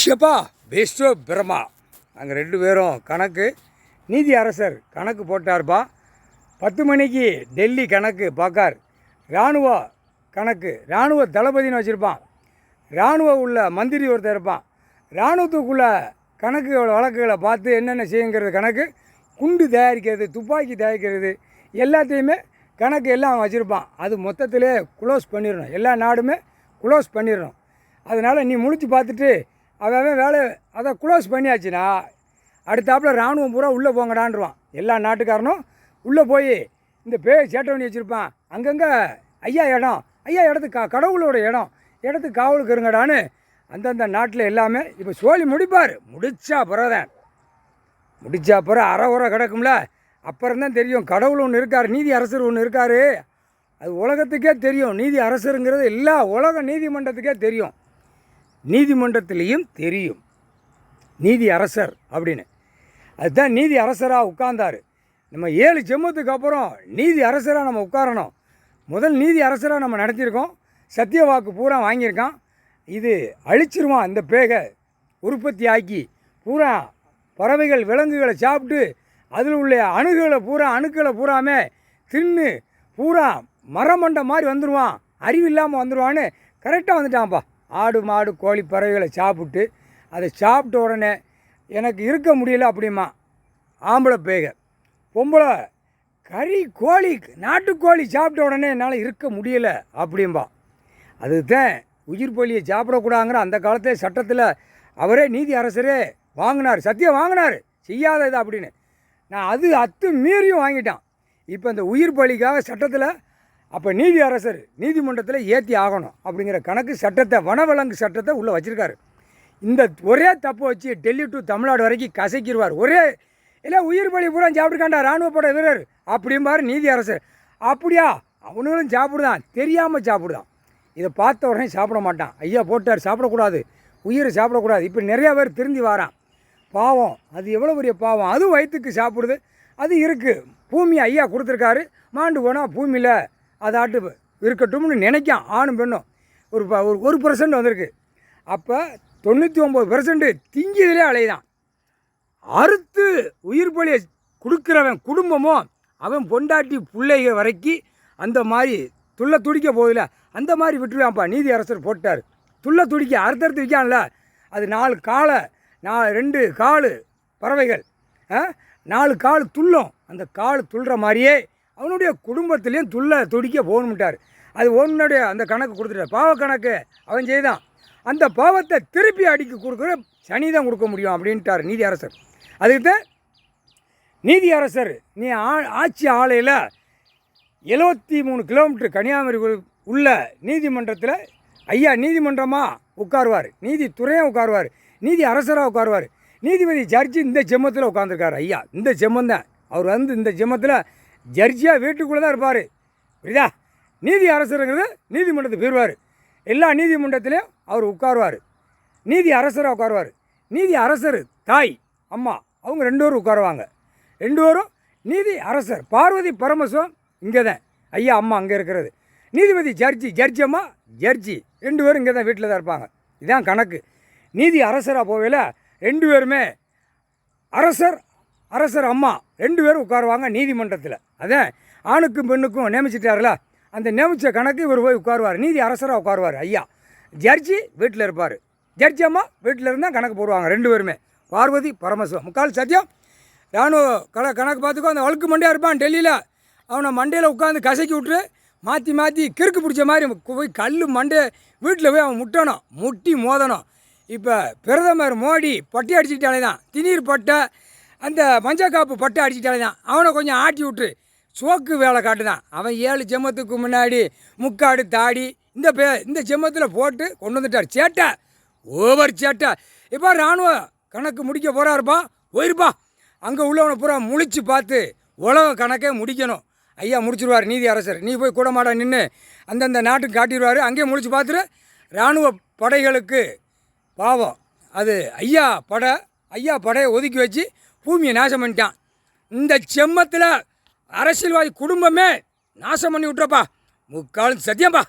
ஷப்பா Bairstow Brahma நாங்கள் 2 பேரும் கணக்கு நீதி அரசர் கணக்கு போட்டார்ப்பா. 10 மணிக்கு டெல்லி கணக்கு பார்க்கார். இராணுவ கணக்கு இராணுவ தளபதினு வச்சுருப்பான். இராணுவ உள்ள மந்திரி ஒருத்தர் இருப்பான். இராணுவத்துக்குள்ள கணக்குகள் வழக்குகளை பார்த்து என்னென்ன செய்யுங்கிறது கணக்கு, குண்டு தயாரிக்கிறது, துப்பாக்கி தயாரிக்கிறது எல்லாத்தையுமே கணக்கு எல்லாம் வச்சுருப்பான். அது மொத்தத்திலே க்ளோஸ் பண்ணிடணும். எல்லா நாடுமே க்ளோஸ் பண்ணிடணும். அதனால் நீ முழிச்சு பார்த்துட்டு அவன் வேலை அதை க்ளோஸ் பண்ணியாச்சுன்னா அடுத்தாப்பில் இராணுவம் பூரா உள்ளே போங்கடான்றான். எல்லா நாட்டுக்காரனும் உள்ளே போய் இந்த சேட்டை பண்ணி வச்சுருப்பான். அங்கங்கே ஐயா இடத்துக்கு கடவுளோட இடத்துக்கு காவலுக்கு இருங்கடான்னு அந்தந்த நாட்டில் எல்லாமே இப்போ சோழி முடித்தா பிறகு அரை உரை கிடக்கும்ல. அப்புறம்தான் தெரியும் கடவுள் ஒன்று இருக்கார், நீதி அரசர் ஒன்று இருக்கார். அது உலகத்துக்கே தெரியும். நீதி அரசருங்கிறது எல்லா உலக நீதிமன்றத்துக்கே தெரியும். நீதிமன்றத்திலையும் தெரியும் நீதி அரசர் அப்படின்னு. அதுதான் நீதி அரசராக உட்கார்ந்தார். நம்ம 7 ஜென்மத்துக்கு அப்புறம் நீதி அரசராக நம்ம உட்காரணும். முதல் நீதி அரசராக நம்ம நடத்தியிருக்கோம். சத்திய வாக்கு பூரா வாங்கியிருக்கான். இது அழிச்சிருவான். இந்த பேகை உற்பத்தி ஆக்கி பூரா பறவைகள் விலங்குகளை சாப்பிட்டு அதில் உள்ள அணுக்களை பூராமே தின்னு பூரா மரமண்டை மாதிரி வந்துடுவான். அறிவு இல்லாமல் வந்துடுவான்னு கரெக்டாக வந்துட்டான்ப்பா. ஆடு மாடு கோழி பறவைகளை சாப்பிட்டு அதை சாப்பிட்ட உடனே எனக்கு இருக்க முடியல அப்படிமா ஆம்பளை பேக. பொம்பளை கறி கோழி நாட்டுக்கோழி சாப்பிட்ட உடனே என்னால் இருக்க முடியலை அப்படிம்பா. அதுதான் உயிர் பலியை சாப்பிடக்கூடாங்கிற அந்த காலத்தில் சட்டத்தில் அவரே நீதி அரசரே வாங்கினார். சத்தியம் வாங்கினார் செய்யாத இது அப்படின்னு. நான் அது மீறியும் வாங்கிட்டான். இப்போ இந்த உயிர் பலிக்காக சட்டத்தில் அப்போ நீதி அரசர் நீதிமன்றத்தில் ஏற்றி ஆகணும் அப்படிங்கிற கணக்கு சட்டத்தை வனவிலங்கு சட்டத்தை உள்ளே வச்சுருக்காரு. இந்த ஒரே தப்பு வச்சு டெல்லி டு தமிழ்நாடு வரைக்கும் கசக்கிடுவார். இல்லை உயிர் பலி பூரா சாப்பிட்டுக்காண்டா இராணுவப்பட வீரர் அப்படிம்பார் நீதி அரசர். அப்படியா அவனுங்களும் சாப்பிடுதான், தெரியாமல் சாப்பிடுதான். இதை பார்த்த உடனே சாப்பிட மாட்டான். ஐயா போட்டார் சாப்பிடக்கூடாது, உயிரை சாப்பிடக்கூடாது. இப்போ நிறையா பேர் திருந்தி வாரான். பாவம், அது எவ்வளோ பெரிய பாவம். அதுவும் வயிற்றுக்கு சாப்பிடுது. அது இருக்குது. பூமி ஐயா கொடுத்துருக்காரு. மாண்டு போனால் பூமியில் அதாட்டு இருக்கட்டும்னு நினைக்கான். ஆணும் பெண்ணும் ஒரு 1% வந்திருக்கு. அப்போ 99% திங்கியதிலே அலைதான். அறுத்து உயிர் பலியை கொடுக்குறவன் குடும்பமும் அவன் பொண்டாட்டி பிள்ளைக வரைக்கும் அந்த மாதிரி துள்ள துடிக்க போதில்ல, அந்த மாதிரி விட்டுருவான்ப்பா. நீதி அரசர் போட்டார். துள்ள துடிக்க அறுத்தறுத்து விற்கான்ல. அது 4 காலை 2 கால் பறவைகள் 4 கால் துள்ளும். அந்த கால் துள்ளுற மாதிரியே அவனுடைய குடும்பத்திலையும் துடிக்க போகணும்ட்டார். அது ஒன்னுடைய அந்த கணக்கு கொடுத்துட்டார். பாவ கணக்கு அவன் செய்தான். அந்த பாவத்தை திருப்பி அடிக்க கொடுக்குற சனி தான் கொடுக்க முடியும் அப்படின்ட்டார் நீதி அரசர். அதுக்கு தான் நீதி அரசர் நீ ஆட்சி ஆலையில் 73 கிலோமீட்டர் கன்னியாகுமரி உள்ள நீதிமன்றத்தில் ஐயா நீதிமன்றமாக உட்காருவார். நீதித்துறையாக உட்காருவார். நீதி அரசராக உட்காருவார். நீதிபதி ஜட்ஜி இந்த ஜெம்மத்தில் உட்காந்துருக்கார். ஐயா இந்த ஜெம்மம் தான். அவர் இந்த ஜெம்மத்தில் ஜட்ஜியாக வீட்டுக்குள்ளே தான் இருப்பார். புரியுதா? நீதி அரசருங்கிறது நீதிமன்றத்துக்கு போயிடுவார். எல்லா நீதிமன்றத்திலையும் அவர் உட்காருவார். நீதி அரசராக உட்காருவார். நீதி அரசர் தாய் அம்மா அவங்க 2 பேரும் உட்காருவாங்க. 2 பேரும் நீதி அரசர். பார்வதி பரமசிவம் இங்கே தான். ஐயா அம்மா அங்கே இருக்கிறது. நீதிபதி ஜட்ஜி அம்மா ஜட்ஜி 2 பேரும் இங்கே தான் வீட்டில் தான் இருப்பாங்க. இதுதான் கணக்கு. நீதி அரசராக போகல 2 பேருமே அரசர் அம்மா 2 பேரும் உட்காருவாங்க நீதிமன்றத்தில். அதான் ஆணுக்கும் பெண்ணுக்கும் நியமிச்சிட்டார்ல, அந்த நியமித்த கணக்கு இவர் போய் உட்காருவார். நீதி அரசராக உட்காருவார் ஐயா. ஜட்ஜி வீட்டில் இருப்பார். ஜட்ஜி அம்மா வீட்டில் இருந்தால் கணக்கு போடுவாங்க 2 பேருமே. பார்வதி பரமசிவம் முக்கால் சத்தியம். இராணுவ கணக்கு பார்த்துக்கோ. அந்த வழுக்கு மண்டையாக இருப்பான் டெல்லியில். அவனை மண்டையில் உட்காந்து கசக்கி விட்டுரு மாற்றி கிறுக்கு பிடிச்ச மாதிரி போய் கல் மண்டை வீட்டில் போய் அவன் முட்டி மோதணும். இப்போ பிரதமர் மோடி பட்டை அடிச்சுக்கிட்டாலே தான், திணீர் பட்டை அந்த மஞ்சக்காப்பு பட்டை அடிச்சுக்கிட்டாலே தான். அவனை கொஞ்சம் ஆட்டி விட்டுரு சோக்கு வேலை காட்டுதான். அவன் 7 ஜென்மத்துக்கு முன்னாடி முக்காடு தாடி இந்த ஜென்மத்தில் போட்டு கொண்டு வந்துட்டார். சேட்டை ஓவர் சேட்டை. இப்போ இராணுவ கணக்கு முடிக்க போகிறாருப்பா. போயிருப்பா அங்கே உள்ளவனை பூரா முழிச்சு பார்த்து உலக கணக்கே முடிக்கணும். ஐயா முடிச்சிருவார் நீதி அரசர். நீ போய் கூட மாட நின்று அந்தந்த நாட்டுக்கு காட்டிடுவார். அங்கேயே முழிச்சு பார்த்துட்டு இராணுவ படைகளுக்கு பாவம் அது ஐயா படையை ஒதுக்கி வச்சு பூமியை நாசம் பண்ணிட்டான். இந்த செம்மத்தில் அரசியல்வாதி குடும்பமே நாசம் பண்ணி விட்டுறப்பா. முக்காலும் சத்தியம்பா.